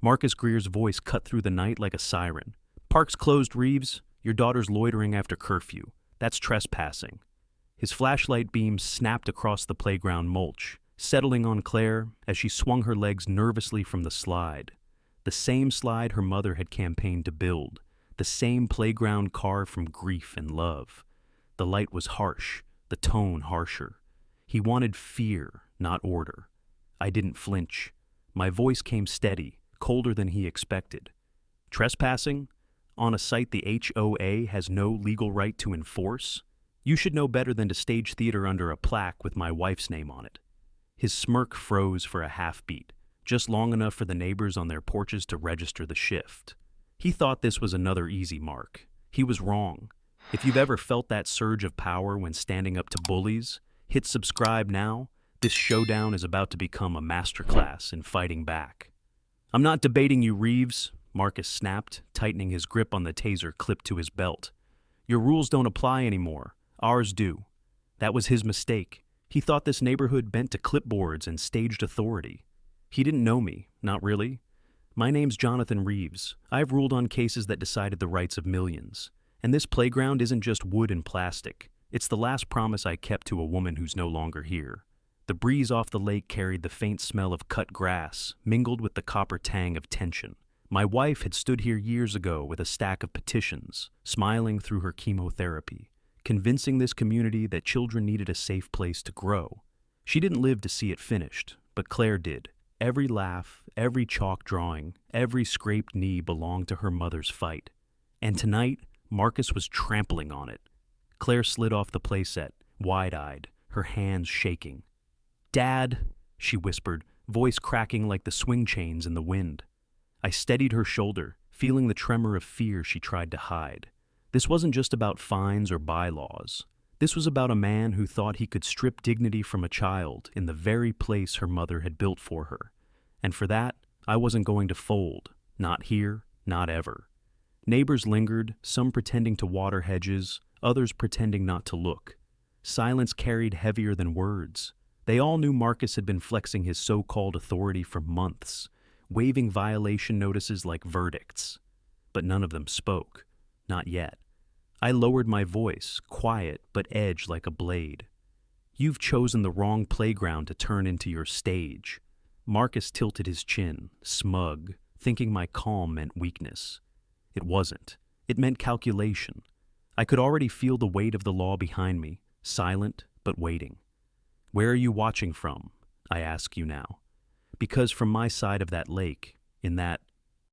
Marcus Greer's voice cut through the night like a siren. "Park's closed, Reeves. Your daughter's loitering after curfew. That's trespassing." His flashlight beam snapped across the playground mulch, settling on Claire as she swung her legs nervously from the slide. The same slide her mother had campaigned to build, the same playground carved from grief and love. The light was harsh, the tone harsher. He wanted fear, not order. I didn't flinch. My voice came steady, colder than he expected. "Trespassing? On a site the HOA has no legal right to enforce? You should know better than to stage theater under a plaque with my wife's name on it." His smirk froze for a half-beat, just long enough for the neighbors on their porches to register the shift. He thought this was another easy mark. He was wrong. If you've ever felt that surge of power when standing up to bullies, hit subscribe now. This showdown is about to become a masterclass in fighting back. "I'm not debating you, Reeves," Marcus snapped, tightening his grip on the taser clipped to his belt. "Your rules don't apply anymore. Ours do." That was his mistake. He thought this neighborhood bent to clipboards and staged authority. He didn't know me, not really. My name's Jonathan Reeves. I've ruled on cases that decided the rights of millions. And this playground isn't just wood and plastic. It's the last promise I kept to a woman who's no longer here. The breeze off the lake carried the faint smell of cut grass, mingled with the copper tang of tension. My wife had stood here years ago with a stack of petitions, smiling through her chemotherapy, convincing this community that children needed a safe place to grow. She didn't live to see it finished, but Claire did. Every laugh, every chalk drawing, every scraped knee belonged to her mother's fight. And tonight, Marcus was trampling on it. Claire slid off the playset, wide-eyed, her hands shaking. "Dad," she whispered, voice cracking like the swing chains in the wind. I steadied her shoulder, feeling the tremor of fear she tried to hide. This wasn't just about fines or bylaws. This was about a man who thought he could strip dignity from a child in the very place her mother had built for her. And for that, I wasn't going to fold. Not here, not ever. Neighbors lingered, some pretending to water hedges, others pretending not to look. Silence carried heavier than words. They all knew Marcus had been flexing his so-called authority for months, waving violation notices like verdicts. But none of them spoke. Not yet. I lowered my voice, quiet but edged like a blade. "You've chosen the wrong playground to turn into your stage." Marcus tilted his chin, smug, thinking my calm meant weakness. It wasn't. It meant calculation. I could already feel the weight of the law behind me, silent but waiting. "Where are you watching from?" I ask you now. Because from my side of that lake, in that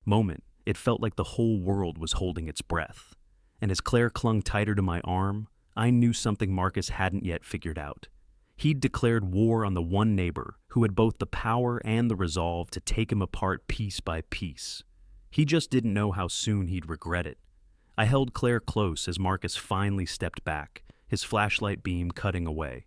moment, it felt like the whole world was holding its breath. And as Claire clung tighter to my arm, I knew something Marcus hadn't yet figured out. He'd declared war on the one neighbor who had both the power and the resolve to take him apart piece by piece. He just didn't know how soon he'd regret it. I held Claire close as Marcus finally stepped back, his flashlight beam cutting away.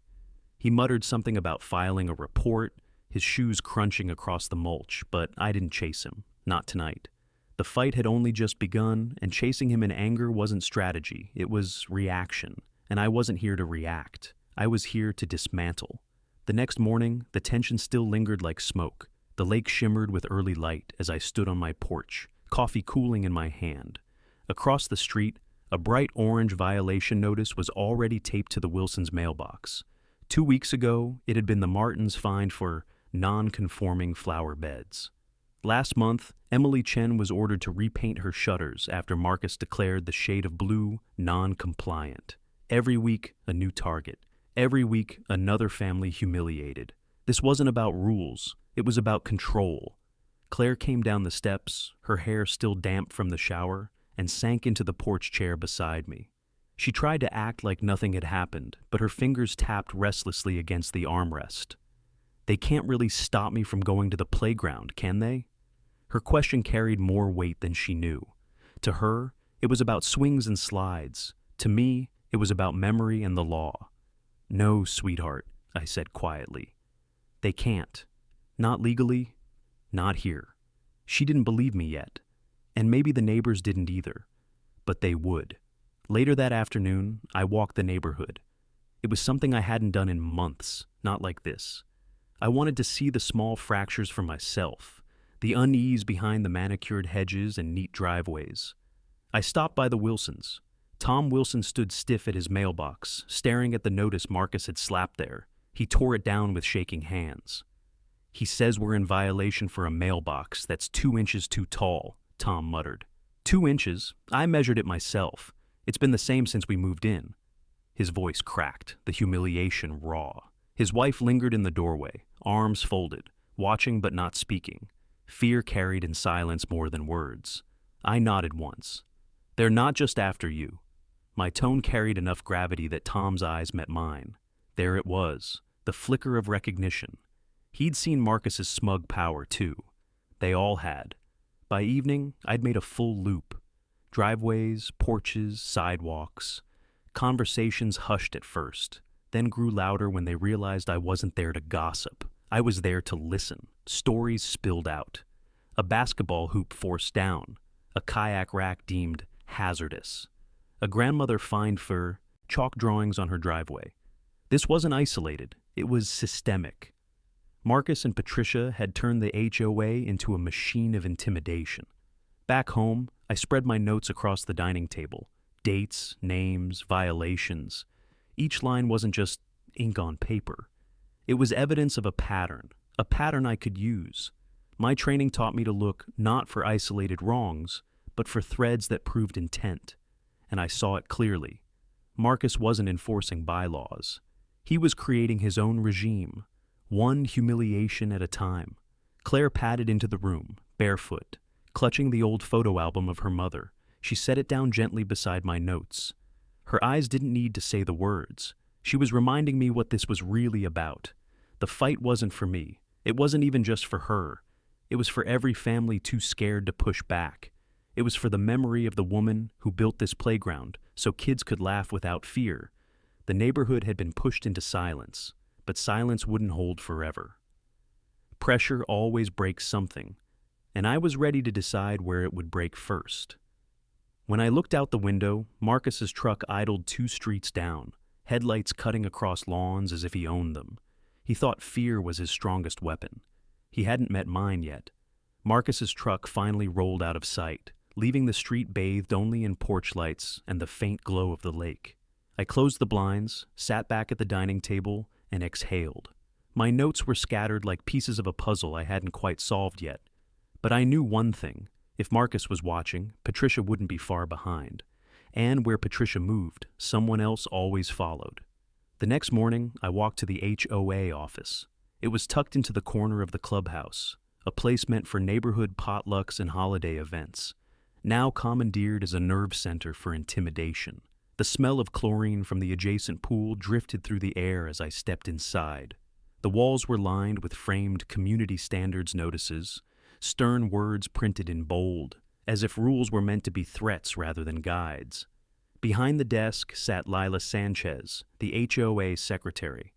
He muttered something about filing a report, his shoes crunching across the mulch, but I didn't chase him. Not tonight. The fight had only just begun, and chasing him in anger wasn't strategy, it was reaction, and I wasn't here to react. I was here to dismantle. The next morning, the tension still lingered like smoke. The lake shimmered with early light as I stood on my porch, coffee cooling in my hand. Across the street, a bright orange violation notice was already taped to the Wilsons' mailbox. 2 weeks ago, it had been the Martins' fine for non-conforming flower beds. Last month, Emily Chen was ordered to repaint her shutters after Marcus declared the shade of blue non-compliant. Every week, a new target. Every week, another family humiliated. This wasn't about rules. It was about control. Claire came down the steps, her hair still damp from the shower, and sank into the porch chair beside me. She tried to act like nothing had happened, but her fingers tapped restlessly against the armrest. "They can't really stop me from going to the playground, can they?" Her question carried more weight than she knew. To her, it was about swings and slides. To me, it was about memory and the law. "No, sweetheart," I said quietly. "They can't. Not legally. Not here." She didn't believe me yet. And maybe the neighbors didn't either. But they would. Later that afternoon, I walked the neighborhood. It was something I hadn't done in months, not like this. I wanted to see the small fractures for myself, the unease behind the manicured hedges and neat driveways. I stopped by the Wilsons. Tom Wilson stood stiff at his mailbox, staring at the notice Marcus had slapped there. He tore it down with shaking hands. "He says we're in violation for a mailbox that's 2 inches too tall," Tom muttered. 2 inches? I measured it myself. It's been the same since we moved in. His voice cracked, the humiliation raw. His wife lingered in the doorway, arms folded, watching but not speaking. Fear carried in silence more than words. I nodded once. "They're not just after you." My tone carried enough gravity that Tom's eyes met mine. There it was, the flicker of recognition. He'd seen Marcus's smug power, too. They all had. By evening, I'd made a full loop. Driveways, porches, sidewalks. Conversations hushed at first, then grew louder when they realized I wasn't there to gossip. I was there to listen. Stories spilled out. A basketball hoop forced down. A kayak rack deemed hazardous. A grandmother fined for chalk drawings on her driveway. This wasn't isolated. It was systemic. Marcus and Patricia had turned the HOA into a machine of intimidation. Back home, I spread my notes across the dining table. Dates, names, violations. Each line wasn't just ink on paper. It was evidence of a pattern I could use. My training taught me to look not for isolated wrongs, but for threads that proved intent. And I saw it clearly. Marcus wasn't enforcing bylaws. He was creating his own regime, one humiliation at a time. Claire padded into the room, barefoot, clutching the old photo album of her mother. She set it down gently beside my notes. Her eyes didn't need to say the words. She was reminding me what this was really about. The fight wasn't for me. It wasn't even just for her. It was for every family too scared to push back. It was for the memory of the woman who built this playground so kids could laugh without fear. The neighborhood had been pushed into silence, but silence wouldn't hold forever. Pressure always breaks something, and I was ready to decide where it would break first. When I looked out the window, Marcus's truck idled 2 streets down, headlights cutting across lawns as if he owned them. He thought fear was his strongest weapon. He hadn't met mine yet. Marcus's truck finally rolled out of sight, leaving the street bathed only in porch lights and the faint glow of the lake. I closed the blinds, sat back at the dining table, and exhaled. My notes were scattered like pieces of a puzzle I hadn't quite solved yet. But I knew one thing. If Marcus was watching, Patricia wouldn't be far behind. And where Patricia moved, someone else always followed. The next morning, I walked to the HOA office. It was tucked into the corner of the clubhouse, a place meant for neighborhood potlucks and holiday events, now commandeered as a nerve center for intimidation. The smell of chlorine from the adjacent pool drifted through the air as I stepped inside. The walls were lined with framed community standards notices, stern words printed in bold, as if rules were meant to be threats rather than guides. Behind the desk sat Lila Sanchez, the HOA secretary.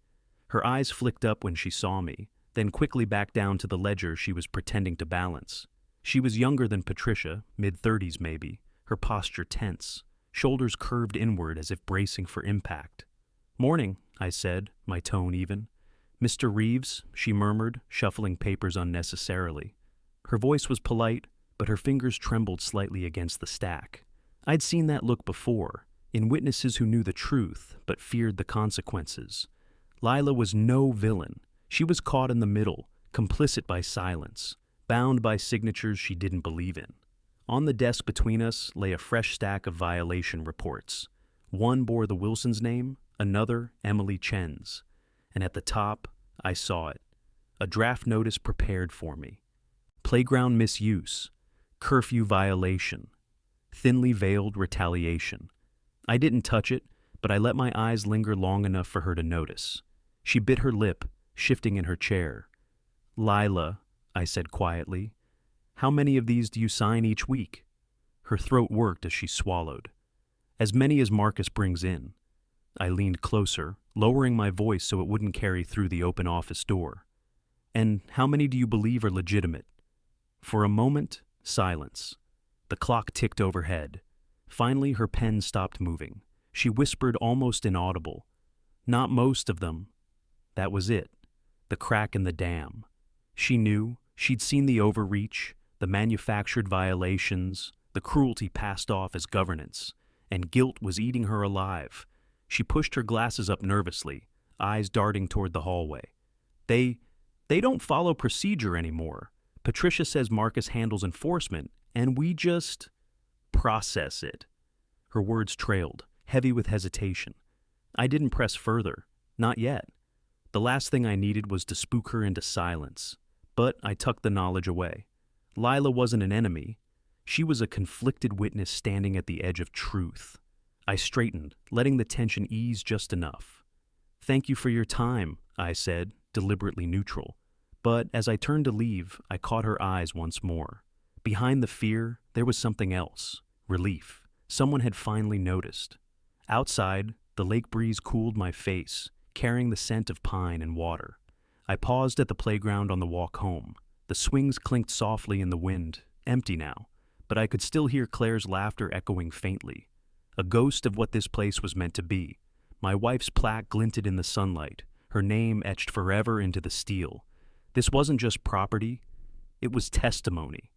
Her eyes flicked up when she saw me, then quickly back down to the ledger she was pretending to balance. She was younger than Patricia, mid-30s maybe, her posture tense, shoulders curved inward as if bracing for impact. "Morning," I said, my tone even. "Mr. Reeves," she murmured, shuffling papers unnecessarily. Her voice was polite, but her fingers trembled slightly against the stack. I'd seen that look before, in witnesses who knew the truth but feared the consequences. Lila was no villain. She was caught in the middle, complicit by silence, bound by signatures she didn't believe in. On the desk between us lay a fresh stack of violation reports. One bore the Wilsons' name, another Emily Chen's. And at the top, I saw it. A draft notice prepared for me. Playground misuse, curfew violation, thinly veiled retaliation. I didn't touch it, but I let my eyes linger long enough for her to notice. She bit her lip, shifting in her chair. "Lila," I said quietly, "how many of these do you sign each week?" Her throat worked as she swallowed. "As many as Marcus brings in." I leaned closer, lowering my voice so it wouldn't carry through the open office door. "And how many do you believe are legitimate?" For a moment, silence. The clock ticked overhead. Finally, her pen stopped moving. She whispered almost inaudible, "Not most of them." That was it. The crack in the dam. She knew. She'd seen the overreach, the manufactured violations, the cruelty passed off as governance, and guilt was eating her alive. She pushed her glasses up nervously, eyes darting toward the hallway. They don't follow procedure anymore. Patricia says Marcus handles enforcement, and we just process it. Her words trailed, heavy with hesitation. I didn't press further. Not yet. The last thing I needed was to spook her into silence. But I tucked the knowledge away. Lila wasn't an enemy. She was a conflicted witness standing at the edge of truth. I straightened, letting the tension ease just enough. "Thank you for your time," I said, deliberately neutral. But as I turned to leave, I caught her eyes once more. Behind the fear, there was something else. Relief. Someone had finally noticed. Outside, the lake breeze cooled my face, carrying the scent of pine and water. I paused at the playground on the walk home. The swings clinked softly in the wind, empty now, but I could still hear Claire's laughter echoing faintly. A ghost of what this place was meant to be. My wife's plaque glinted in the sunlight, her name etched forever into the steel. This wasn't just property, it was testimony.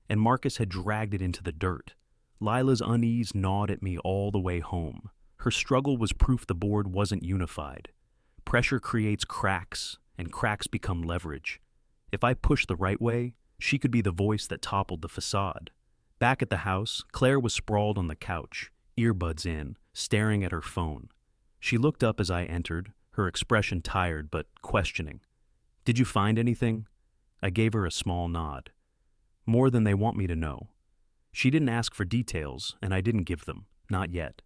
And Marcus had dragged it into the dirt. Lila's unease gnawed at me all the way home. Her struggle was proof the board wasn't unified. Pressure creates cracks, and cracks become leverage. If I pushed the right way, she could be the voice that toppled the facade. Back at the house, Claire was sprawled on the couch, earbuds in, staring at her phone. She looked up as I entered, her expression tired but questioning. "Did you find anything?" I gave her a small nod. "More than they want me to know." She didn't ask for details, and I didn't give them, not yet.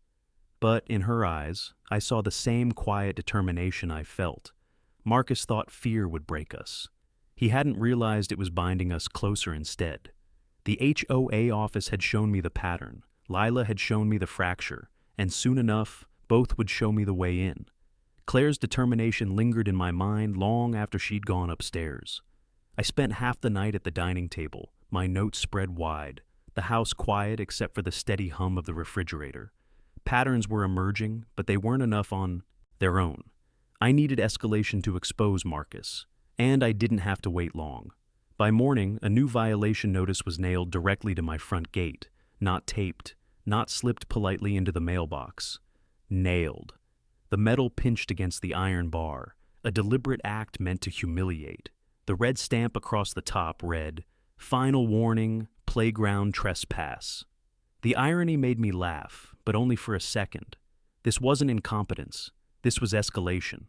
But in her eyes, I saw the same quiet determination I felt. Marcus thought fear would break us. He hadn't realized it was binding us closer instead. The HOA office had shown me the pattern, Lila had shown me the fracture, and soon enough, both would show me the way in. Claire's determination lingered in my mind long after she'd gone upstairs. I spent half the night at the dining table, my notes spread wide, the house quiet except for the steady hum of the refrigerator. Patterns were emerging, but they weren't enough on their own. I needed escalation to expose Marcus, and I didn't have to wait long. By morning, a new violation notice was nailed directly to my front gate, not taped, not slipped politely into the mailbox. Nailed. The metal pinched against the iron bar, a deliberate act meant to humiliate. The red stamp across the top read, "Final warning, playground trespass." The irony made me laugh, but only for a second. This wasn't incompetence. This was escalation.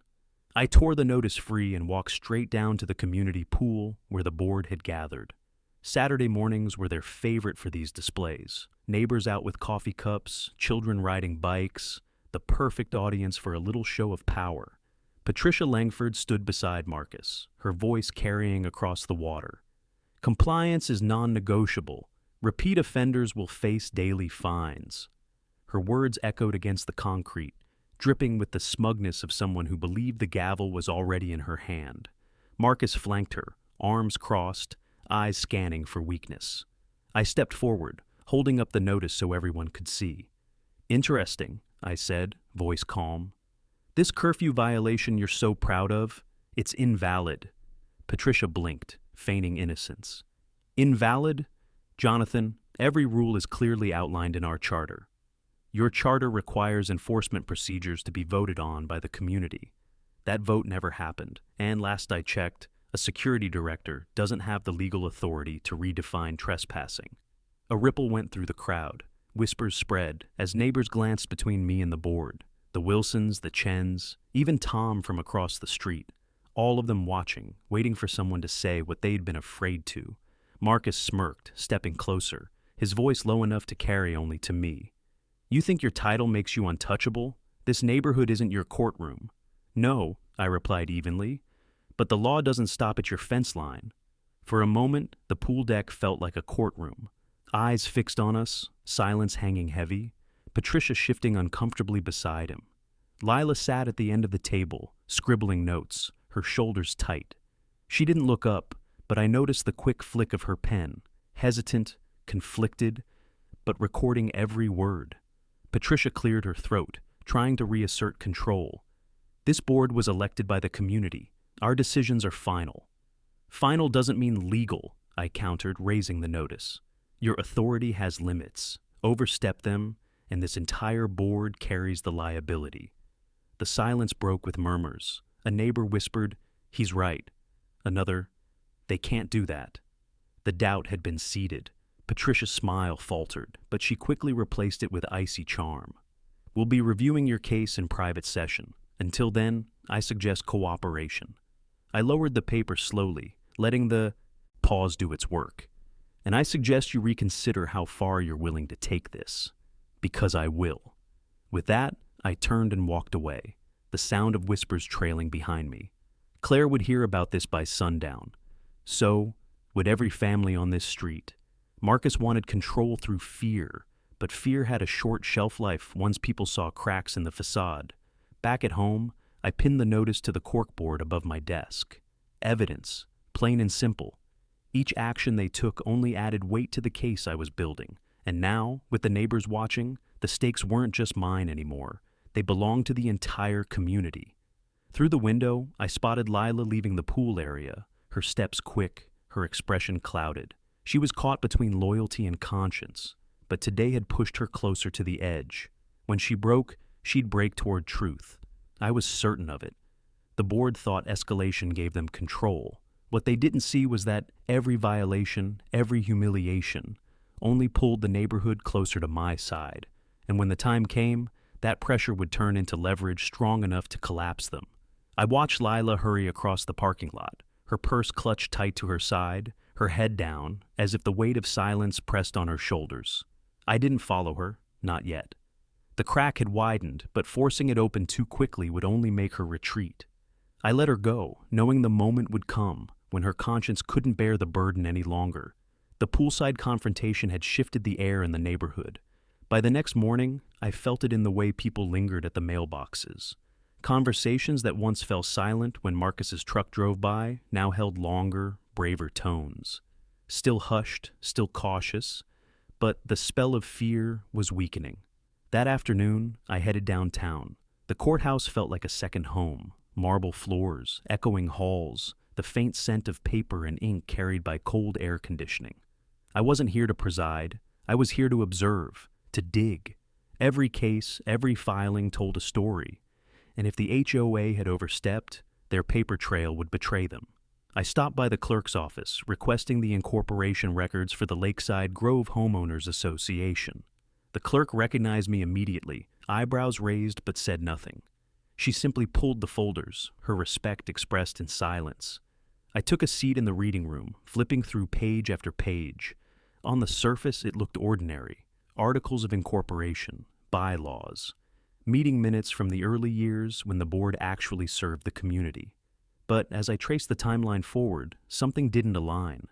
I tore the notice free and walked straight down to the community pool where the board had gathered. Saturday mornings were their favorite for these displays. Neighbors out with coffee cups, children riding bikes, the perfect audience for a little show of power. Patricia Langford stood beside Marcus, her voice carrying across the water. "Compliance is non-negotiable. Repeat offenders will face daily fines." Her words echoed against the concrete, dripping with the smugness of someone who believed the gavel was already in her hand. Marcus flanked her, arms crossed, eyes scanning for weakness. I stepped forward, holding up the notice so everyone could see. "Interesting," I said, voice calm. "This curfew violation you're so proud of, it's invalid." Patricia blinked, feigning innocence. "Invalid? Jonathan, every rule is clearly outlined in our charter. Your charter requires enforcement procedures to be voted on by the community. That vote never happened, and last I checked, a security director doesn't have the legal authority to redefine trespassing." A ripple went through the crowd. Whispers spread as neighbors glanced between me and the board. The Wilsons, the Chens, even Tom from across the street. All of them watching, waiting for someone to say what they'd been afraid to. Marcus smirked, stepping closer, his voice low enough to carry only to me. "You think your title makes you untouchable? This neighborhood isn't your courtroom." "No," I replied evenly, "but the law doesn't stop at your fence line." For a moment, the pool deck felt like a courtroom. Eyes fixed on us, silence hanging heavy, Patricia shifting uncomfortably beside him. Lila sat at the end of the table, scribbling notes, her shoulders tight. She didn't look up, but I noticed the quick flick of her pen, hesitant, conflicted, but recording every word. Patricia cleared her throat, trying to reassert control. "This board was elected by the community. Our decisions are final." Final doesn't mean legal, I countered, raising the notice. Your authority has limits. Overstep them, and this entire board carries the liability. The silence broke with murmurs. A neighbor whispered, "He's right." Another, "They can't do that." The doubt had been seeded. Patricia's smile faltered, but she quickly replaced it with icy charm. "We'll be reviewing your case in private session. Until then, I suggest cooperation." I lowered the paper slowly, letting the pause do its work. "And I suggest you reconsider how far you're willing to take this. Because I will." With that, I turned and walked away, the sound of whispers trailing behind me. Claire would hear about this by sundown. So would every family on this street. Marcus wanted control through fear, but fear had a short shelf life once people saw cracks in the facade. Back at home, I pinned the notice to the corkboard above my desk. Evidence, plain and simple. Each action they took only added weight to the case I was building, and now, with the neighbors watching, the stakes weren't just mine anymore. They belonged to the entire community. Through the window, I spotted Lila leaving the pool area, her steps quick, her expression clouded. She was caught between loyalty and conscience, but today had pushed her closer to the edge. When she broke, she'd break toward truth. I was certain of it. The board thought escalation gave them control. What they didn't see was that every violation, every humiliation, only pulled the neighborhood closer to my side. And when the time came, that pressure would turn into leverage strong enough to collapse them. I watched Lila hurry across the parking lot, her purse clutched tight to her side, her head down, as if the weight of silence pressed on her shoulders. I didn't follow her, not yet. The crack had widened, but forcing it open too quickly would only make her retreat. I let her go, knowing the moment would come when her conscience couldn't bear the burden any longer. The poolside confrontation had shifted the air in the neighborhood. By the next morning, I felt it in the way people lingered at the mailboxes. Conversations that once fell silent when Marcus's truck drove by now held longer, braver tones. Still hushed, still cautious, but the spell of fear was weakening. That afternoon, I headed downtown. The courthouse felt like a second home. Marble floors, echoing halls, the faint scent of paper and ink carried by cold air conditioning. I wasn't here to preside. I was here to observe, to dig. Every case, every filing told a story, and if the HOA had overstepped, their paper trail would betray them. I stopped by the clerk's office, requesting the incorporation records for the Lakeside Grove Homeowners Association. The clerk recognized me immediately, eyebrows raised but said nothing. She simply pulled the folders, her respect expressed in silence. I took a seat in the reading room, flipping through page after page. On the surface, it looked ordinary. Articles of incorporation, bylaws, meeting minutes from the early years when the board actually served the community. But as I traced the timeline forward, something didn't align.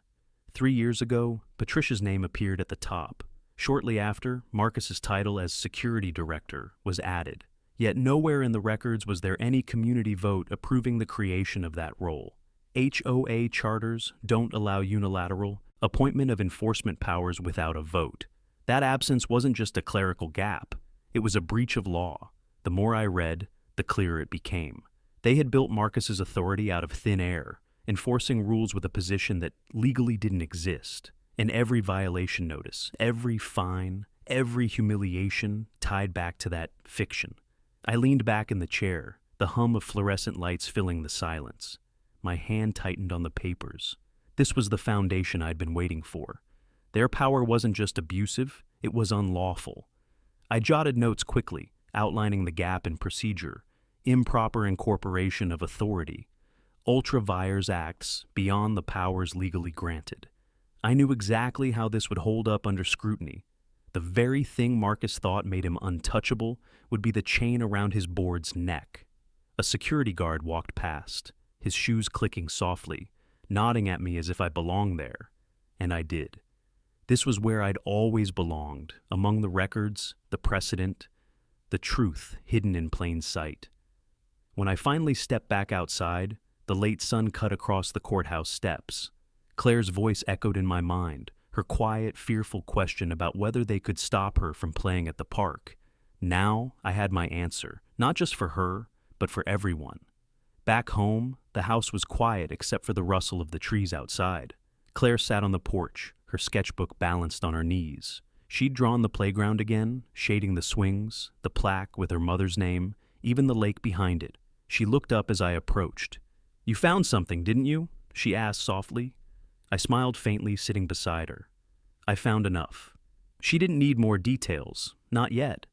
3 years ago, Patricia's name appeared at the top. Shortly after, Marcus's title as security director was added. Yet nowhere in the records was there any community vote approving the creation of that role. HOA charters don't allow unilateral appointment of enforcement powers without a vote. That absence wasn't just a clerical gap. It was a breach of law. The more I read, the clearer it became. They had built Marcus's authority out of thin air, enforcing rules with a position that legally didn't exist. And every violation notice, every fine, every humiliation tied back to that fiction. I leaned back in the chair, the hum of fluorescent lights filling the silence. My hand tightened on the papers. This was the foundation I'd been waiting for. Their power wasn't just abusive, it was unlawful. I jotted notes quickly, outlining the gap in procedure, improper incorporation of authority, ultra vires acts beyond the powers legally granted. I knew exactly how this would hold up under scrutiny. The very thing Marcus thought made him untouchable would be the chain around his board's neck. A security guard walked past, his shoes clicking softly, nodding at me as if I belonged there. And I did. This was where I'd always belonged, among the records, the precedent, the truth hidden in plain sight. When I finally stepped back outside, the late sun cut across the courthouse steps. Claire's voice echoed in my mind, her quiet, fearful question about whether they could stop her from playing at the park. Now I had my answer, not just for her, but for everyone. Back home, The house was quiet except for the rustle of the trees outside. Claire sat on the porch, her sketchbook balanced on her knees. She'd drawn the playground again, shading the swings, the plaque with her mother's name, even the lake behind it. She looked up as I approached. "You found something, didn't you?" she asked softly. I smiled faintly, sitting beside her. I found enough. She didn't need more details, not yet.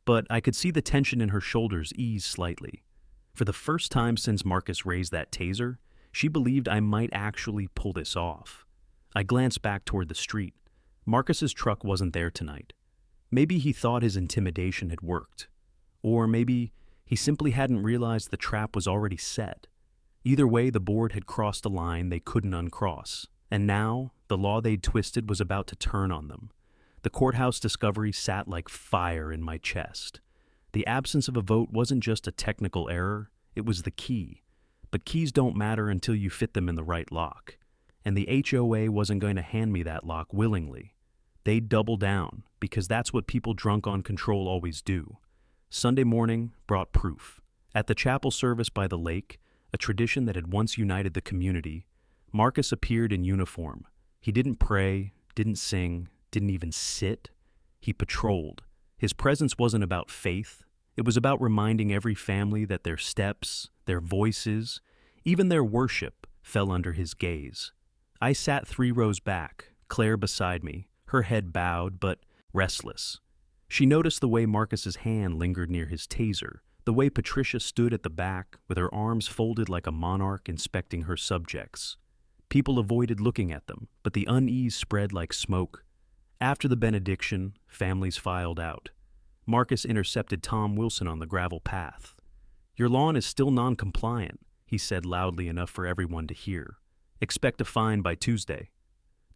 But I could see the tension in her shoulders ease slightly. For the first time since Marcus raised that taser, she believed I might actually pull this off. I glanced back toward the street. Marcus's truck wasn't there tonight. Maybe he thought his intimidation had worked. Or maybe he simply hadn't realized the trap was already set. Either way, the board had crossed a line they couldn't uncross. And now, the law they'd twisted was about to turn on them. The courthouse discovery sat like fire in my chest. The absence of a vote wasn't just a technical error, it was the key. But keys don't matter until you fit them in the right lock. And the HOA wasn't going to hand me that lock willingly. They'd double down, because that's what people drunk on control always do. Sunday morning brought proof. At the chapel service by the lake, a tradition that had once united the community, Marcus appeared in uniform. He didn't pray, didn't sing, didn't even sit. He patrolled. His presence wasn't about faith. It was about reminding every family that their steps, their voices, even their worship fell under his gaze. I sat 3 rows back, Claire beside me, her head bowed but restless. She noticed the way Marcus's hand lingered near his taser, the way Patricia stood at the back with her arms folded like a monarch inspecting her subjects. People avoided looking at them, but the unease spread like smoke. After the benediction, families filed out. Marcus intercepted Tom Wilson on the gravel path. "Your lawn is still non-compliant," he said loudly enough for everyone to hear. "Expect a fine by Tuesday."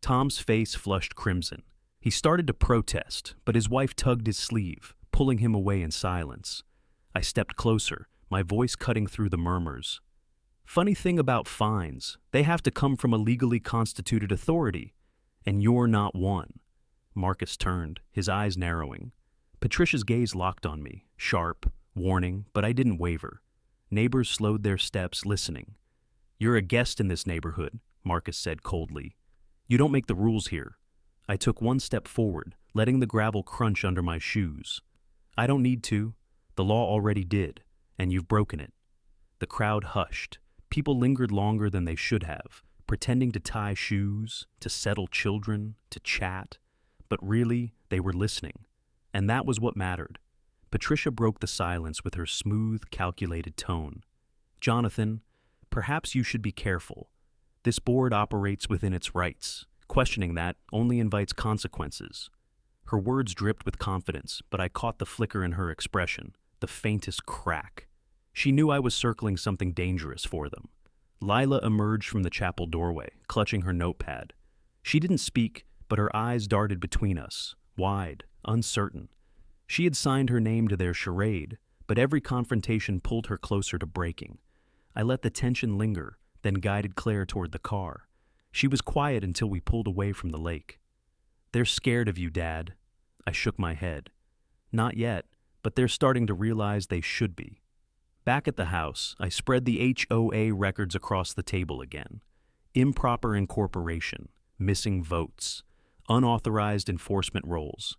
Tom's face flushed crimson. He started to protest, but his wife tugged his sleeve, pulling him away in silence. I stepped closer, my voice cutting through the murmurs. "Funny thing about fines, they have to come from a legally constituted authority, and you're not one." Marcus turned, his eyes narrowing. Patricia's gaze locked on me, sharp, warning, but I didn't waver. Neighbors slowed their steps, listening. "You're a guest in this neighborhood," Marcus said coldly. "You don't make the rules here." I took 1 step forward, letting the gravel crunch under my shoes. "I don't need to. The law already did, and you've broken it." The crowd hushed. People lingered longer than they should have, pretending to tie shoes, to settle children, to chat. But really, they were listening. And that was what mattered. Patricia broke the silence with her smooth, calculated tone. "Jonathan, perhaps you should be careful. This board operates within its rights. Questioning that only invites consequences." Her words dripped with confidence, but I caught the flicker in her expression, the faintest crack. She knew I was circling something dangerous for them. Lila emerged from the chapel doorway, clutching her notepad. She didn't speak, but her eyes darted between us, wide, uncertain. She had signed her name to their charade, but every confrontation pulled her closer to breaking. I let the tension linger, then guided Claire toward the car. She was quiet until we pulled away from the lake. "They're scared of you, Dad." I shook my head. "Not yet, but they're starting to realize they should be." Back at the house, I spread the HOA records across the table again. Improper incorporation, missing votes, unauthorized enforcement roles.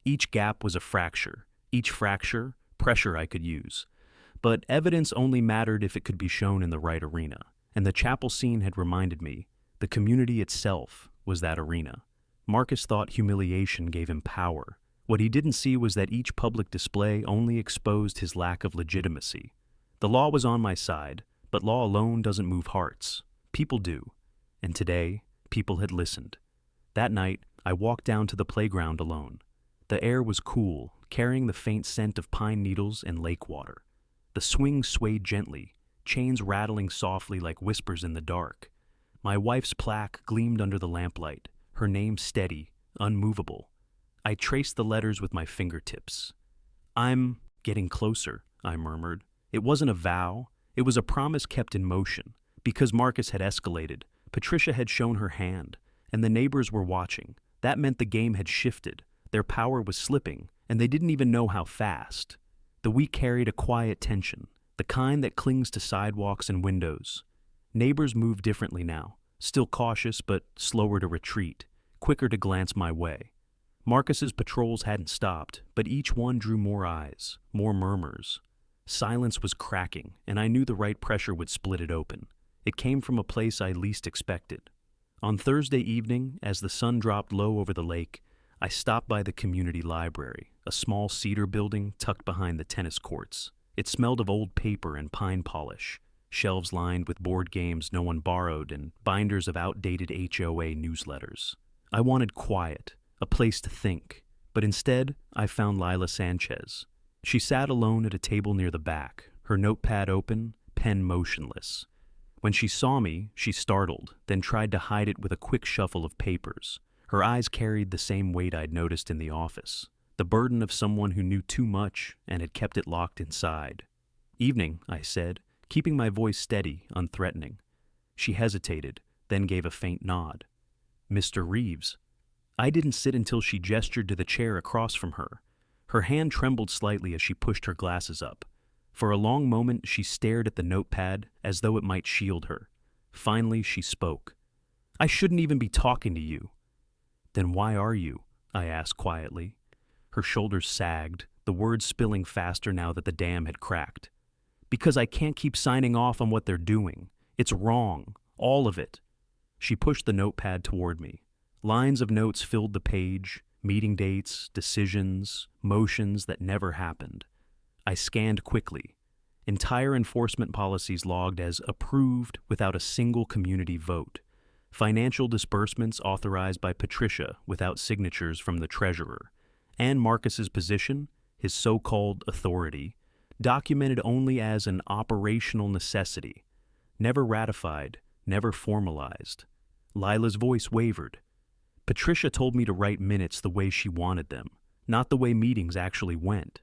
Each gap was a fracture, each fracture, pressure I could use. But evidence only mattered if it could be shown in the right arena, and the chapel scene had reminded me the community itself was that arena. Marcus thought humiliation gave him power. What he didn't see was that each public display only exposed his lack of legitimacy. The law was on my side, but law alone doesn't move hearts. People do. And today, people had listened. That night, I walked down to the playground alone. The air was cool, carrying the faint scent of pine needles and lake water. The swings swayed gently, chains rattling softly like whispers in the dark. My wife's plaque gleamed under the lamplight, her name steady, unmovable. I traced the letters with my fingertips. "I'm getting closer," I murmured. It wasn't a vow, it was a promise kept in motion. Because Marcus had escalated, Patricia had shown her hand, and the neighbors were watching. That meant the game had shifted. Their power was slipping, and they didn't even know how fast. The week carried a quiet tension, the kind that clings to sidewalks and windows. Neighbors moved differently now, still cautious but slower to retreat, quicker to glance my way. Marcus's patrols hadn't stopped, but each one drew more eyes, more murmurs. Silence was cracking, and I knew the right pressure would split it open. It came from a place I least expected. On Thursday evening, as the sun dropped low over the lake, I stopped by the community library, a small cedar building tucked behind the tennis courts. It smelled of old paper and pine polish, shelves lined with board games no one borrowed and binders of outdated HOA newsletters. I wanted quiet, a place to think, but instead I found Lila Sanchez. She sat alone at a table near the back, her notepad open, pen motionless. When she saw me, she startled, then tried to hide it with a quick shuffle of papers. Her eyes carried the same weight I'd noticed in the office, the burden of someone who knew too much and had kept it locked inside. "Evening," I said, keeping my voice steady, unthreatening. She hesitated, then gave a faint nod. "Mr. Reeves." I didn't sit until she gestured to the chair across from her. Her hand trembled slightly as she pushed her glasses up. For a long moment she stared at the notepad as though it might shield her. Finally she spoke. "I shouldn't even be talking to you." "Then why are you?" I asked quietly. Her shoulders sagged, the words spilling faster now that the dam had cracked. "Because I can't keep signing off on what they're doing. It's wrong. All of it." She pushed the notepad toward me. Lines of notes filled the page, meeting dates, decisions, motions that never happened. I scanned quickly. Entire enforcement policies logged as approved without a single community vote. Financial disbursements authorized by Patricia without signatures from the treasurer. And Marcus's position, his so-called authority, documented only as an operational necessity. Never ratified, never formalized. Lila's voice wavered. Patricia told me to write minutes the way she wanted them, not the way meetings actually went.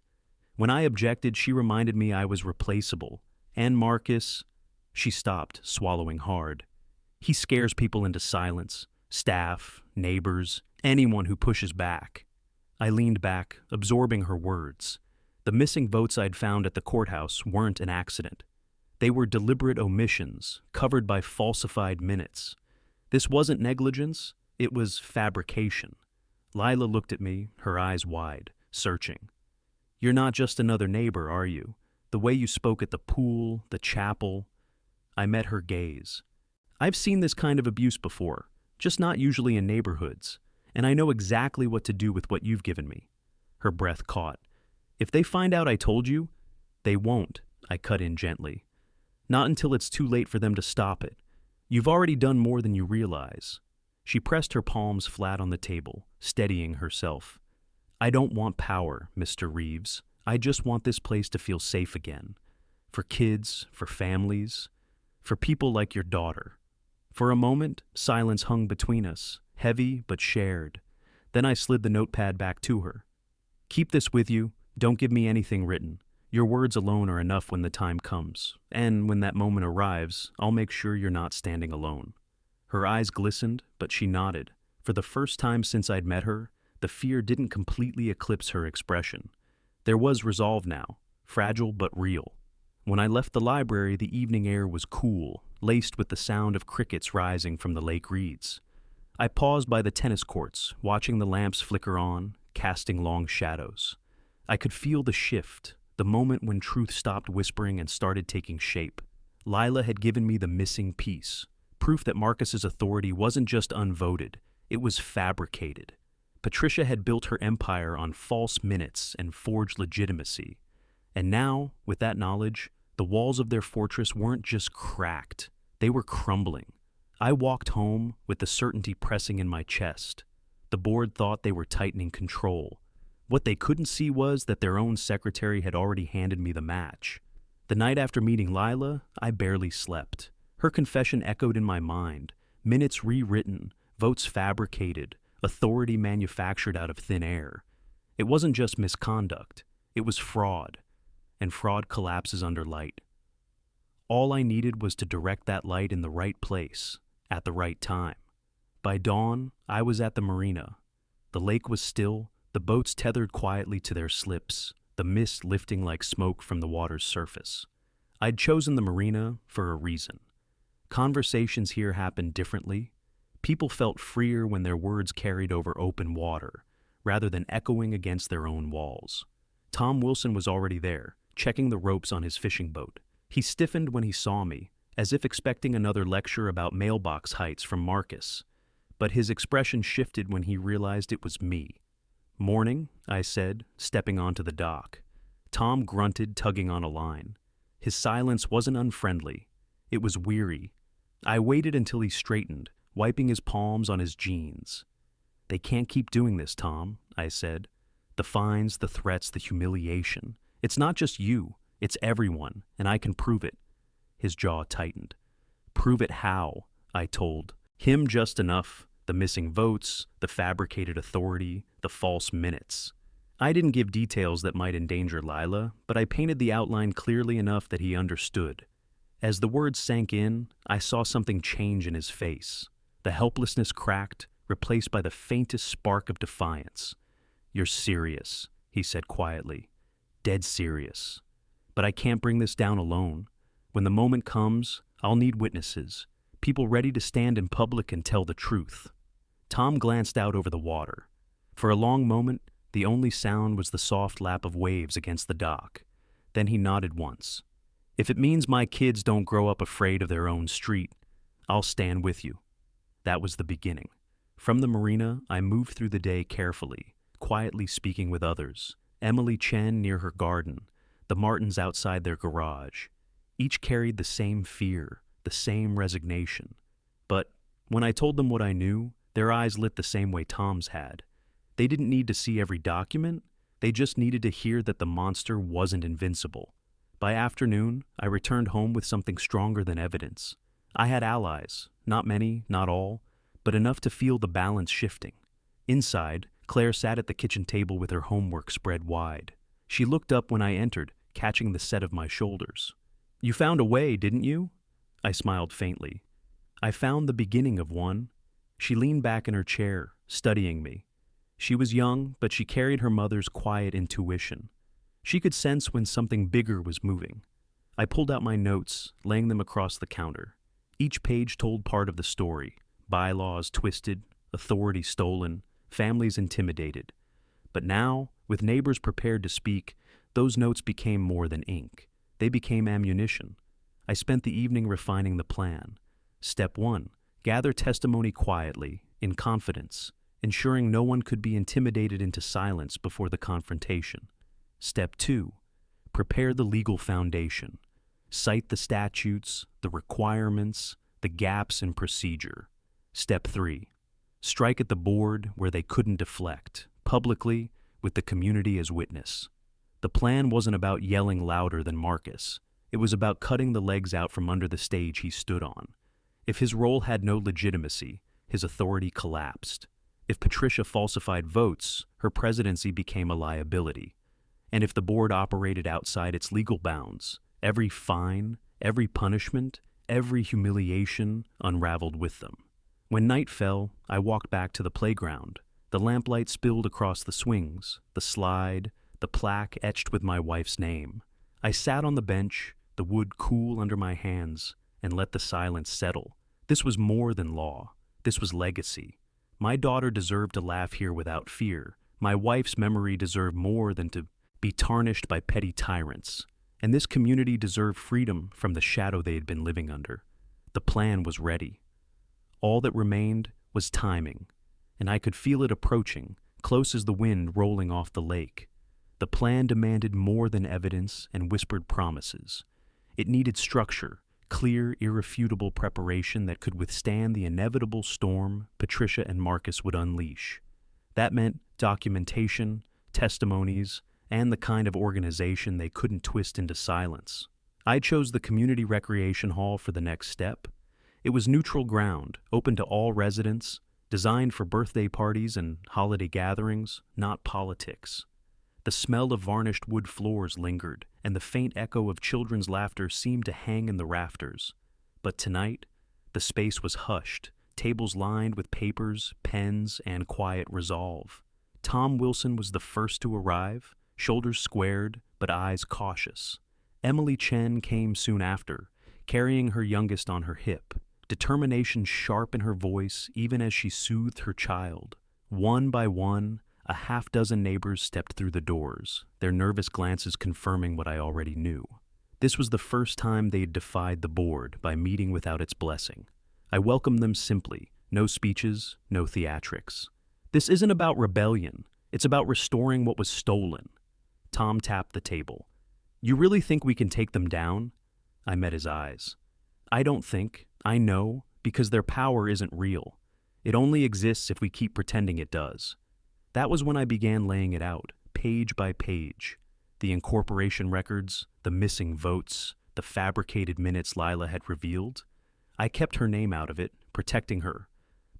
When I objected, she reminded me I was replaceable. And Marcus... She stopped, swallowing hard. "He scares people into silence. Staff, neighbors, anyone who pushes back." I leaned back, absorbing her words. The missing votes I'd found at the courthouse weren't an accident. They were deliberate omissions, covered by falsified minutes. This wasn't negligence, it was fabrication. Lila looked at me, her eyes wide, searching. "You're not just another neighbor, are you? The way you spoke at the pool, the chapel." I met her gaze. "I've seen this kind of abuse before, just not usually in neighborhoods, and I know exactly what to do with what you've given me." Her breath caught. "If they find out I told you..." "They won't," I cut in gently. "Not until it's too late for them to stop it. You've already done more than you realize." She pressed her palms flat on the table, steadying herself. "I don't want power, Mr. Reeves. I just want this place to feel safe again. For kids, for families, for people like your daughter." For a moment, silence hung between us, heavy but shared. Then I slid the notepad back to her. "Keep this with you. Don't give me anything written. Your words alone are enough when the time comes. And when that moment arrives, I'll make sure you're not standing alone." Her eyes glistened, but she nodded. For the first time since I'd met her, the fear didn't completely eclipse her expression. There was resolve now, fragile but real. When I left the library, the evening air was cool, laced with the sound of crickets rising from the lake reeds. I paused by the tennis courts, watching the lamps flicker on, casting long shadows. I could feel the shift, the moment when truth stopped whispering and started taking shape. Lila had given me the missing piece, proof that Marcus's authority wasn't just unvoted, it was fabricated. Patricia had built her empire on false minutes and forged legitimacy. And now, with that knowledge, the walls of their fortress weren't just cracked, they were crumbling. I walked home with the certainty pressing in my chest. The board thought they were tightening control. What they couldn't see was that their own secretary had already handed me the match. The night after meeting Lila, I barely slept. Her confession echoed in my mind, minutes rewritten, votes fabricated, authority manufactured out of thin air. It wasn't just misconduct, it was fraud, and fraud collapses under light. All I needed was to direct that light in the right place, at the right time. By dawn, I was at the marina. The lake was still, the boats tethered quietly to their slips, the mist lifting like smoke from the water's surface. I'd chosen the marina for a reason. Conversations here happened differently. People felt freer when their words carried over open water, rather than echoing against their own walls. Tom Wilson was already there, checking the ropes on his fishing boat. He stiffened when he saw me, as if expecting another lecture about mailbox heights from Marcus. But his expression shifted when he realized it was me. "Morning," I said, stepping onto the dock. Tom grunted, tugging on a line. His silence wasn't unfriendly. It was weary. I waited until he straightened, wiping his palms on his jeans. "They can't keep doing this, Tom," I said. "The fines, the threats, the humiliation. It's not just you, it's everyone, and I can prove it." His jaw tightened. "Prove it how?" I told. Him just enough. The missing votes, the fabricated authority, the false minutes. I didn't give details that might endanger Lila, but I painted the outline clearly enough that he understood. As the words sank in, I saw something change in his face. The helplessness cracked, replaced by the faintest spark of defiance. "You're serious," he said quietly. "Dead serious. But I can't bring this down alone. When the moment comes, I'll need witnesses, people ready to stand in public and tell the truth." Tom glanced out over the water. For a long moment, the only sound was the soft lap of waves against the dock. Then he nodded once. "If it means my kids don't grow up afraid of their own street, I'll stand with you." That was the beginning. From the marina, I moved through the day carefully, quietly speaking with others. Emily Chen near her garden, the Martins outside their garage. Each carried the same fear, the same resignation. But when I told them what I knew, their eyes lit the same way Tom's had. They didn't need to see every document, they just needed to hear that the monster wasn't invincible. By afternoon, I returned home with something stronger than evidence. I had allies, not many, not all, but enough to feel the balance shifting. Inside, Claire sat at the kitchen table with her homework spread wide. She looked up when I entered, catching the set of my shoulders. "You found a way, didn't you?" I smiled faintly. "I found the beginning of one." She leaned back in her chair, studying me. She was young, but she carried her mother's quiet intuition. She could sense when something bigger was moving. I pulled out my notes, laying them across the counter. Each page told part of the story. Bylaws twisted, authority stolen, families intimidated. But now, with neighbors prepared to speak, those notes became more than ink. They became ammunition. I spent the evening refining the plan. Step 1. Gather testimony quietly, in confidence, ensuring no one could be intimidated into silence before the confrontation. Step 2. Prepare the legal foundation. Cite the statutes, the requirements, the gaps in procedure. Step 3. Strike at the board where they couldn't deflect, publicly, with the community as witness. The plan wasn't about yelling louder than Marcus. It was about cutting the legs out from under the stage he stood on. If his role had no legitimacy, his authority collapsed. If Patricia falsified votes, her presidency became a liability. And if the board operated outside its legal bounds, every fine, every punishment, every humiliation unraveled with them. When night fell, I walked back to the playground. The lamplight spilled across the swings, the slide, the plaque etched with my wife's name. I sat on the bench, the wood cool under my hands, and let the silence settle. This was more than law. This was legacy. My daughter deserved to laugh here without fear. My wife's memory deserved more than to be tarnished by petty tyrants. And this community deserved freedom from the shadow they had been living under. The plan was ready. All that remained was timing, and I could feel it approaching, close as the wind rolling off the lake. The plan demanded more than evidence and whispered promises. It needed structure, clear, irrefutable preparation that could withstand the inevitable storm Patricia and Marcus would unleash. That meant documentation, testimonies, and the kind of organization they couldn't twist into silence. I chose the community recreation hall for the next step. It was neutral ground, open to all residents, designed for birthday parties and holiday gatherings, not politics. The smell of varnished wood floors lingered, and the faint echo of children's laughter seemed to hang in the rafters. But tonight, the space was hushed, tables lined with papers, pens, and quiet resolve. Tom Wilson was the first to arrive, shoulders squared, but eyes cautious. Emily Chen came soon after, carrying her youngest on her hip, determination sharp in her voice even as she soothed her child. One by one, a half-dozen neighbors stepped through the doors, their nervous glances confirming what I already knew. This was the first time they'd defied the board by meeting without its blessing. I welcomed them simply, no speeches, no theatrics. This isn't about rebellion, it's about restoring what was stolen. Tom tapped the table. You really think we can take them down? I met his eyes. I don't think, I know, because their power isn't real. It only exists if we keep pretending it does. That was when I began laying it out, page by page. The incorporation records, the missing votes, the fabricated minutes Lila had revealed. I kept her name out of it, protecting her,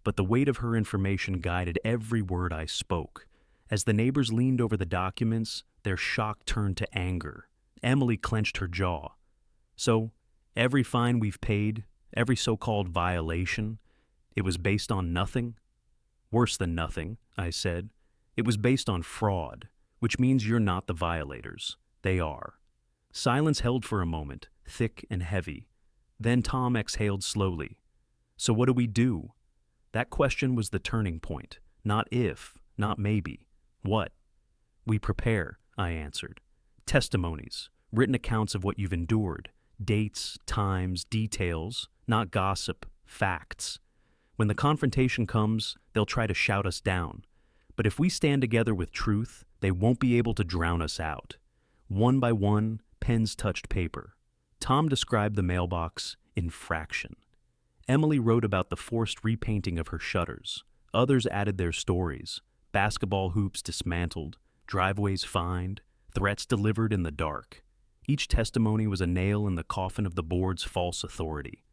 but the weight of her information guided every word I spoke. As the neighbors leaned over the documents, their shock turned to anger. Emily clenched her jaw. So, every fine we've paid, every so-called violation, it was based on nothing? Worse than nothing, I said. It was based on fraud, which means you're not the violators. They are. Silence held for a moment, thick and heavy. Then Tom exhaled slowly. So what do we do? That question was the turning point. Not if, not maybe. What? We prepare, I answered. Testimonies, written accounts of what you've endured, dates, times, details, not gossip, facts. When the confrontation comes, they'll try to shout us down. But if we stand together with truth, they won't be able to drown us out. One by one, pens touched paper. Tom described the mailbox infraction. Emily wrote about the forced repainting of her shutters. Others added their stories. Basketball hoops dismantled, driveways fined, threats delivered in the dark. Each testimony was a nail in the coffin of the board's false authority.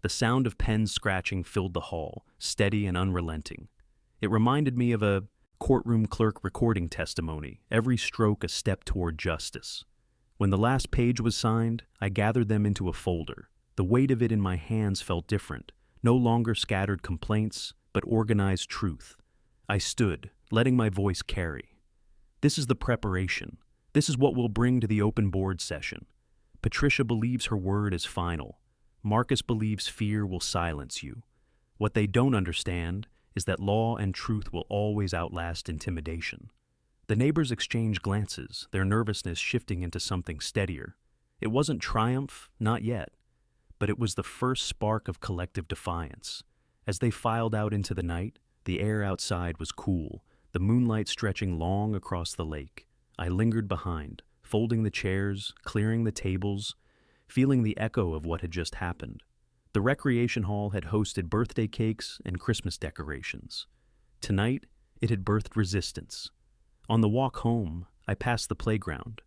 The sound of pens scratching filled the hall, steady and unrelenting. It reminded me of a courtroom clerk recording testimony, every stroke a step toward justice. When the last page was signed, I gathered them into a folder. The weight of it in my hands felt different, no longer scattered complaints, but organized truth. I stood, letting my voice carry. This is the preparation. This is what we'll bring to the open board session. Patricia believes her word is final. Marcus believes fear will silence you. What they don't understand is that law and truth will always outlast intimidation. The neighbors exchanged glances, their nervousness shifting into something steadier. It wasn't triumph, not yet, but it was the first spark of collective defiance. As they filed out into the night, the air outside was cool, the moonlight stretching long across the lake. I lingered behind, folding the chairs, clearing the tables, feeling the echo of what had just happened. The recreation hall had hosted birthday cakes and Christmas decorations. Tonight, it had birthed resistance. On the walk home, I passed the playground.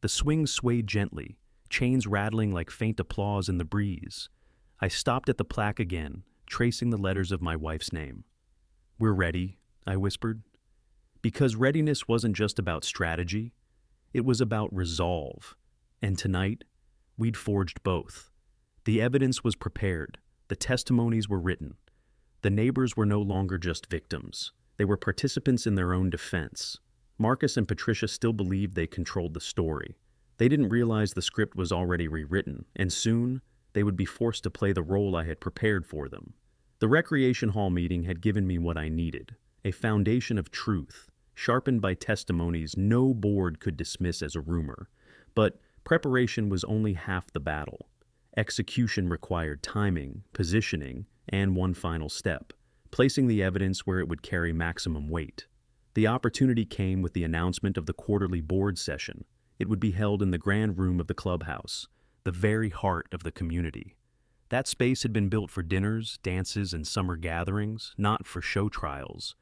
The swings swayed gently, chains rattling like faint applause in the breeze. I stopped at the plaque again, tracing the letters of my wife's name. "We're ready," I whispered. Because readiness wasn't just about strategy, it was about resolve. And tonight, we'd forged both. The evidence was prepared. The testimonies were written. The neighbors were no longer just victims. They were participants in their own defense. Marcus and Patricia still believed they controlled the story. They didn't realize the script was already rewritten, and soon they would be forced to play the role I had prepared for them. The recreation hall meeting had given me what I needed, a foundation of truth, sharpened by testimonies no board could dismiss as a rumor. But preparation was only half the battle. Execution required timing, positioning, and one final step, placing the evidence where it would carry maximum weight. The opportunity came with the announcement of the quarterly board session. It would be held in the grand room of the clubhouse, the very heart of the community. That space had been built for dinners, dances, and summer gatherings, not for show trials.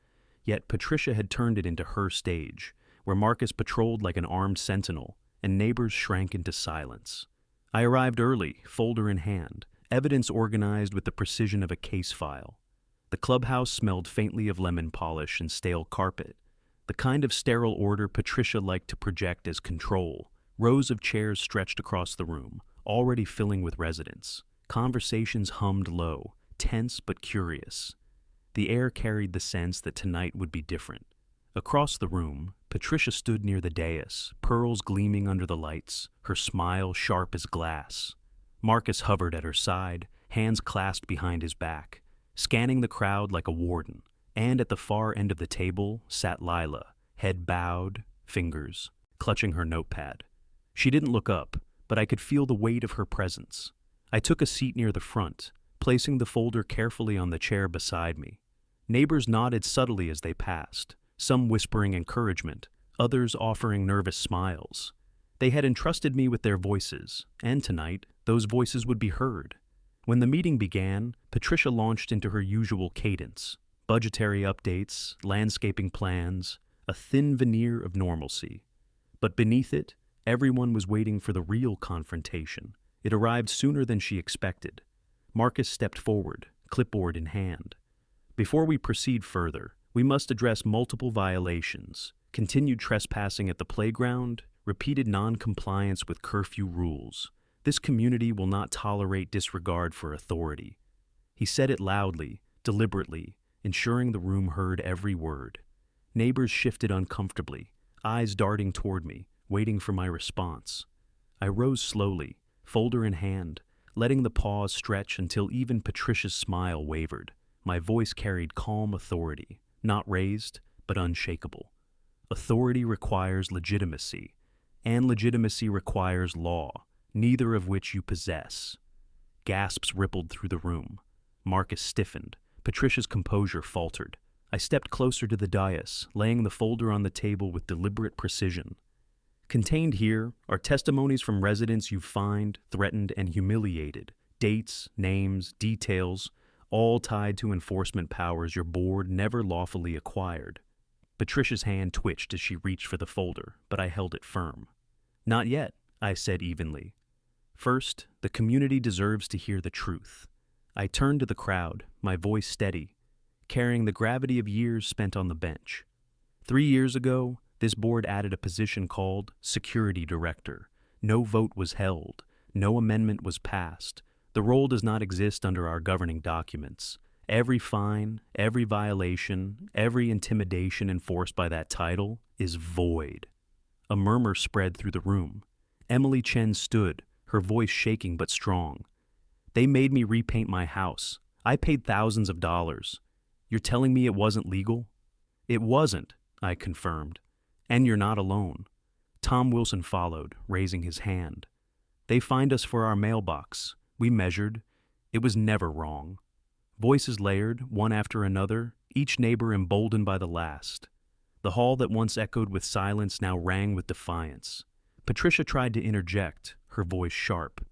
Yet Patricia had turned it into her stage, where Marcus patrolled like an armed sentinel, and neighbors shrank into silence. I arrived early, folder in hand, evidence organized with the precision of a case file. The clubhouse smelled faintly of lemon polish and stale carpet, the kind of sterile order Patricia liked to project as control. Rows of chairs stretched across the room, already filling with residents. Conversations hummed low, tense but curious. The air carried the sense that tonight would be different. Across the room, Patricia stood near the dais, pearls gleaming under the lights, her smile sharp as glass. Marcus hovered at her side, hands clasped behind his back, scanning the crowd like a warden, and at the far end of the table sat Lila, head bowed, fingers clutching her notepad. She didn't look up, but I could feel the weight of her presence. I took a seat near the front, placing the folder carefully on the chair beside me. Neighbors nodded subtly as they passed, some whispering encouragement, others offering nervous smiles. They had entrusted me with their voices, and tonight, those voices would be heard. When the meeting began, Patricia launched into her usual cadence: budgetary updates, landscaping plans, a thin veneer of normalcy. But beneath it, everyone was waiting for the real confrontation. It arrived sooner than she expected. Marcus stepped forward, clipboard in hand. Before we proceed further, we must address multiple violations: continued trespassing at the playground, repeated non-compliance with curfew rules. This community will not tolerate disregard for authority. He said it loudly, deliberately, ensuring the room heard every word. Neighbors shifted uncomfortably, eyes darting toward me, waiting for my response. I rose slowly, folder in hand, letting the pause stretch until even Patricia's smile wavered. My voice carried calm authority, not raised, but unshakable. Authority requires legitimacy, and legitimacy requires law, neither of which you possess. Gasps rippled through the room. Marcus stiffened. Patricia's composure faltered. I stepped closer to the dais, laying the folder on the table with deliberate precision. Contained here are testimonies from residents you've fined, threatened, and humiliated. Dates, names, details, all tied to enforcement powers your board never lawfully acquired. Patricia's hand twitched as she reached for the folder, but I held it firm. Not yet, I said evenly. First, the community deserves to hear the truth. I turned to the crowd, my voice steady, carrying the gravity of years spent on the bench. 3 years ago, this board added a position called Security Director. No vote was held. No amendment was passed. The role does not exist under our governing documents. Every fine, every violation, every intimidation enforced by that title is void. A murmur spread through the room. Emily Chen stood, her voice shaking but strong. They made me repaint my house. I paid thousands of dollars. You're telling me it wasn't legal? It wasn't, I confirmed. And you're not alone. Tom Wilson followed, raising his hand. They fined us for our mailbox. We measured. It was never wrong. Voices layered, one after another, each neighbor emboldened by the last. The hall that once echoed with silence now rang with defiance. Patricia tried to interject, her voice sharp.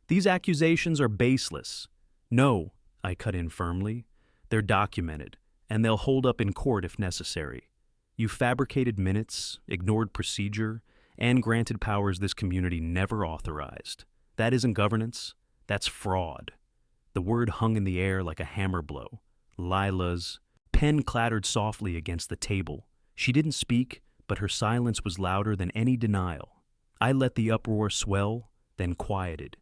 These accusations are baseless. No, I cut in firmly. They're documented, and they'll hold up in court if necessary. You fabricated minutes, ignored procedure, and granted powers this community never authorized. That isn't governance, that's fraud. The word hung in the air like a hammer blow. Lila's pen clattered softly against the table. She didn't speak, but her silence was louder than any denial. I let the uproar swell, then quieted.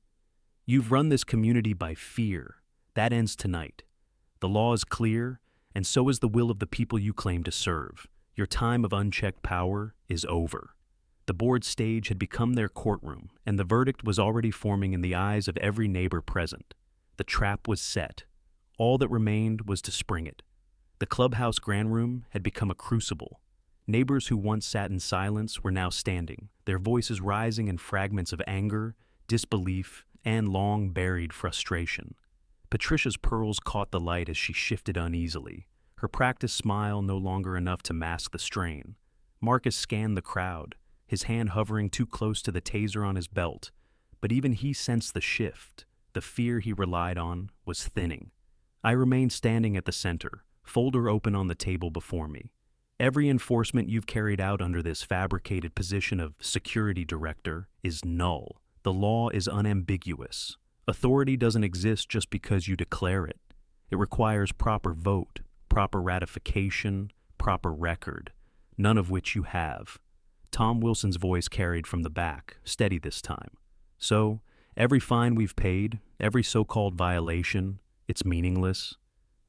You've run this community by fear. That ends tonight. The law is clear, and so is the will of the people you claim to serve. Your time of unchecked power is over. The board stage had become their courtroom, and the verdict was already forming in the eyes of every neighbor present. The trap was set. All that remained was to spring it. The clubhouse grand room had become a crucible. Neighbors who once sat in silence were now standing, their voices rising in fragments of anger, disbelief, and long-buried frustration. Patricia's pearls caught the light as she shifted uneasily, her practiced smile no longer enough to mask the strain. Marcus scanned the crowd, his hand hovering too close to the taser on his belt, but even he sensed the shift. The fear he relied on was thinning. I remained standing at the center, folder open on the table before me. Every enforcement you've carried out under this fabricated position of security director is null. The law is unambiguous. Authority doesn't exist just because you declare it. It requires proper vote, proper ratification, proper record, none of which you have. Tom Wilson's voice carried from the back, steady this time. So, every fine we've paid, every so-called violation, it's meaningless.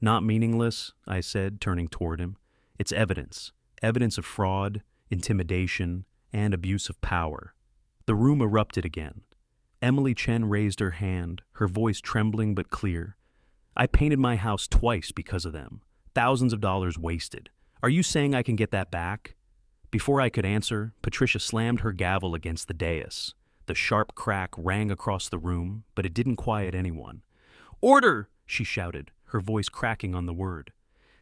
Not meaningless, I said, turning toward him. It's evidence. Evidence of fraud, intimidation, and abuse of power. The room erupted again. Emily Chen raised her hand, her voice trembling but clear. I painted my house twice because of them. Thousands of dollars wasted. Are you saying I can get that back? Before I could answer, Patricia slammed her gavel against the dais. The sharp crack rang across the room, but it didn't quiet anyone. Order! She shouted, her voice cracking on the word.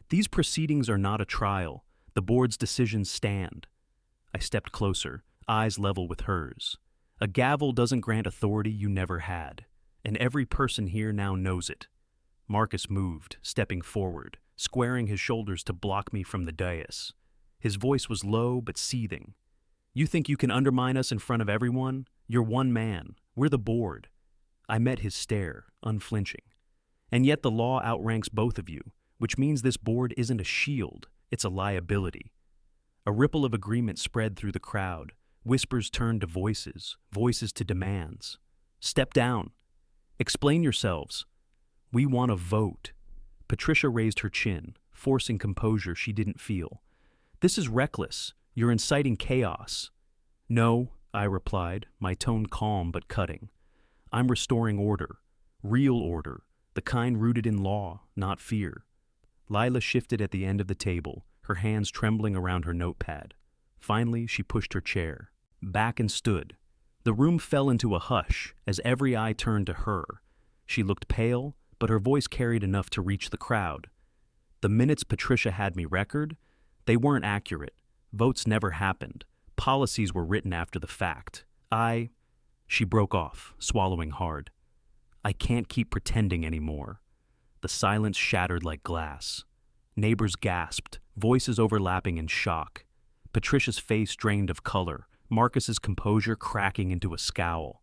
These proceedings are not a trial. The board's decisions stand. I stepped closer, eyes level with hers. A gavel doesn't grant authority you never had, and every person here now knows it. Marcus moved, stepping forward, squaring his shoulders to block me from the dais. His voice was low but seething. You think you can undermine us in front of everyone? You're one man. We're the board. I met his stare, unflinching. And yet the law outranks both of you, which means this board isn't a shield, it's a liability. A ripple of agreement spread through the crowd. Whispers turned to voices, voices to demands. Step down. Explain yourselves. We want a vote. Patricia raised her chin, forcing composure she didn't feel. This is reckless. You're inciting chaos. No, I replied, my tone calm but cutting. I'm restoring order. Real order. The kind rooted in law, not fear. Lila shifted at the end of the table, her hands trembling around her notepad. Finally, she pushed her chair back and stood. The room fell into a hush as every eye turned to her. She looked pale, but her voice carried enough to reach the crowd. The minutes Patricia had me record, they weren't accurate. Votes never happened. Policies were written after the fact. She broke off, swallowing hard. I can't keep pretending anymore. The silence shattered like glass. Neighbors gasped, voices overlapping in shock. Patricia's face drained of color, Marcus's composure cracking into a scowl.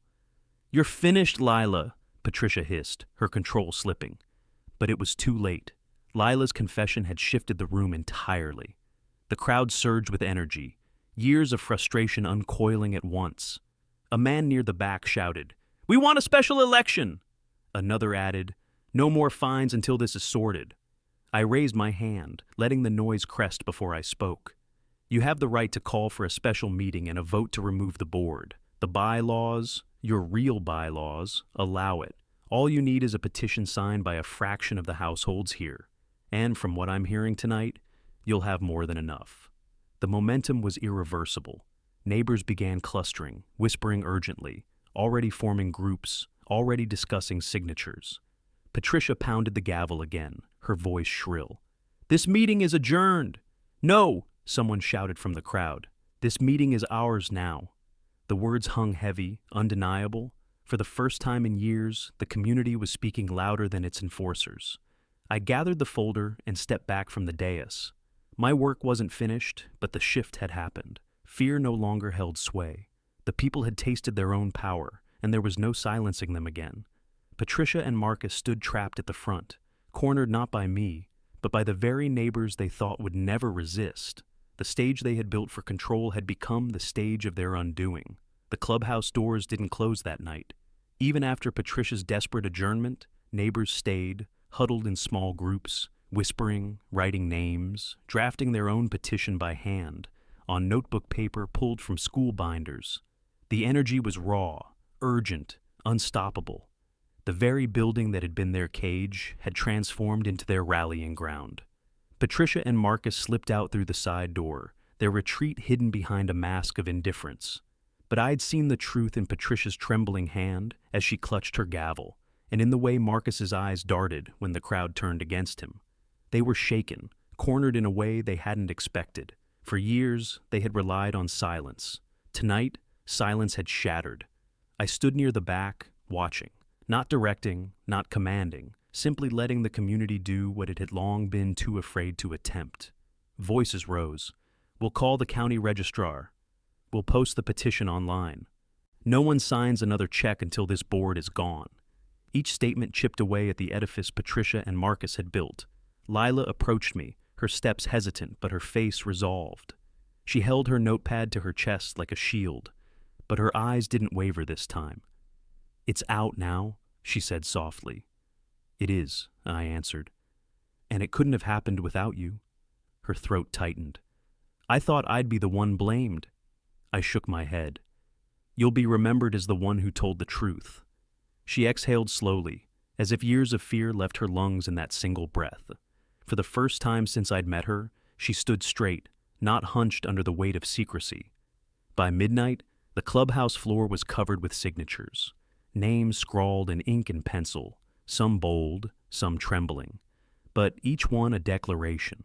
You're finished, Lila, Patricia hissed, her control slipping. But it was too late. Lila's confession had shifted the room entirely. The crowd surged with energy, years of frustration uncoiling at once. A man near the back shouted, "We want a special election!" Another added, "No more fines until this is sorted." I raised my hand, letting the noise crest before I spoke. You have the right to call for a special meeting and a vote to remove the board. The bylaws, your real bylaws, allow it. All you need is a petition signed by a fraction of the households here. And from what I'm hearing tonight, you'll have more than enough. The momentum was irreversible. Neighbors began clustering, whispering urgently, already forming groups, already discussing signatures. Patricia pounded the gavel again, her voice shrill. This meeting is adjourned. No, someone shouted from the crowd. This meeting is ours now. The words hung heavy, undeniable. For the first time in years, the community was speaking louder than its enforcers. I gathered the folder and stepped back from the dais. My work wasn't finished, but the shift had happened. Fear no longer held sway. The people had tasted their own power, and there was no silencing them again. Patricia and Marcus stood trapped at the front, cornered not by me, but by the very neighbors they thought would never resist. The stage they had built for control had become the stage of their undoing. The clubhouse doors didn't close that night. Even after Patricia's desperate adjournment, neighbors stayed, huddled in small groups, whispering, writing names, drafting their own petition by hand, on notebook paper pulled from school binders. The energy was raw, urgent, unstoppable. The very building that had been their cage had transformed into their rallying ground. Patricia and Marcus slipped out through the side door, their retreat hidden behind a mask of indifference. But I'd seen the truth in Patricia's trembling hand as she clutched her gavel, and in the way Marcus's eyes darted when the crowd turned against him. They were shaken, cornered in a way they hadn't expected. For years, they had relied on silence. Tonight, silence had shattered. I stood near the back, watching, not directing, not commanding, simply letting the community do what it had long been too afraid to attempt. Voices rose. We'll call the county registrar. We'll post the petition online. No one signs another check until this board is gone. Each statement chipped away at the edifice Patricia and Marcus had built. Lila approached me, her steps hesitant but her face resolved. She held her notepad to her chest like a shield, but her eyes didn't waver this time. It's out now, she said softly. It is, I answered. And it couldn't have happened without you. Her throat tightened. I thought I'd be the one blamed. I shook my head. You'll be remembered as the one who told the truth." She exhaled slowly, as if years of fear left her lungs in that single breath. For the first time since I'd met her, she stood straight, not hunched under the weight of secrecy. By midnight, the clubhouse floor was covered with signatures, names scrawled in ink and pencil, some bold, some trembling, but each one a declaration.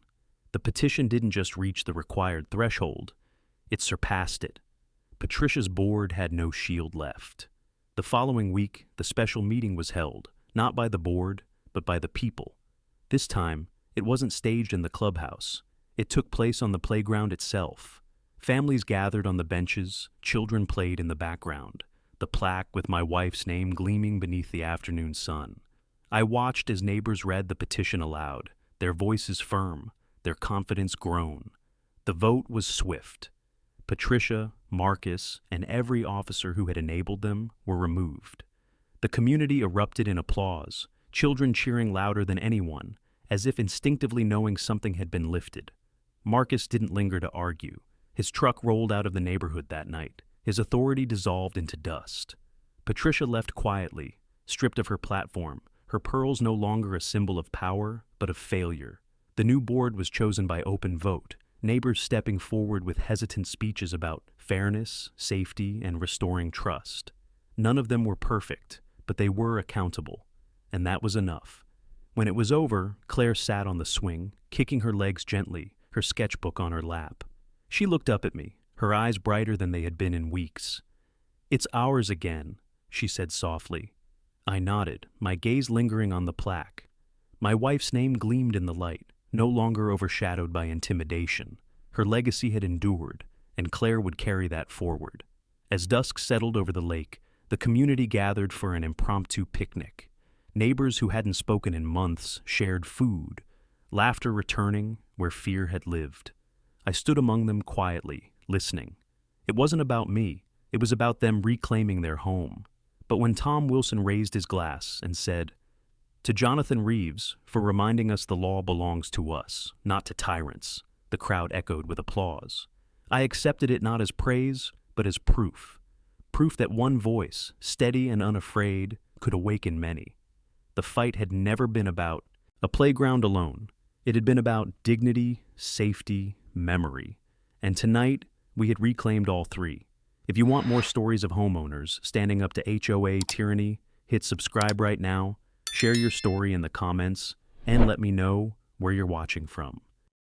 The petition didn't just reach the required threshold, it surpassed it. Patricia's board had no shield left. The following week, the special meeting was held, not by the board, but by the people. This time, it wasn't staged in the clubhouse. It took place on the playground itself. Families gathered on the benches, children played in the background, the plaque with my wife's name gleaming beneath the afternoon sun. I watched as neighbors read the petition aloud, their voices firm, their confidence grown. The vote was swift. Patricia, Marcus, and every officer who had enabled them were removed. The community erupted in applause, children cheering louder than anyone, as if instinctively knowing something had been lifted. Marcus didn't linger to argue. His truck rolled out of the neighborhood that night. His authority dissolved into dust. Patricia left quietly, stripped of her platform, her pearls no longer a symbol of power, but of failure. The new board was chosen by open vote, neighbors stepping forward with hesitant speeches about fairness, safety, and restoring trust. None of them were perfect, but they were accountable, and that was enough. When it was over, Claire sat on the swing, kicking her legs gently, her sketchbook on her lap. She looked up at me, her eyes brighter than they had been in weeks. "It's ours again," she said softly. I nodded, my gaze lingering on the plaque. My wife's name gleamed in the light, no longer overshadowed by intimidation. Her legacy had endured, and Claire would carry that forward. As dusk settled over the lake, the community gathered for an impromptu picnic. Neighbors who hadn't spoken in months shared food, laughter returning where fear had lived. I stood among them quietly, listening. It wasn't about me, it was about them reclaiming their home. But when Tom Wilson raised his glass and said, "To Jonathan Reeves, for reminding us the law belongs to us, not to tyrants," the crowd echoed with applause. I accepted it not as praise, but as proof. Proof that one voice, steady and unafraid, could awaken many. The fight had never been about a playground alone. It had been about dignity, safety, memory. And tonight, we had reclaimed all three. If you want more stories of homeowners standing up to HOA tyranny, hit subscribe right now, share your story in the comments, and let me know where you're watching from.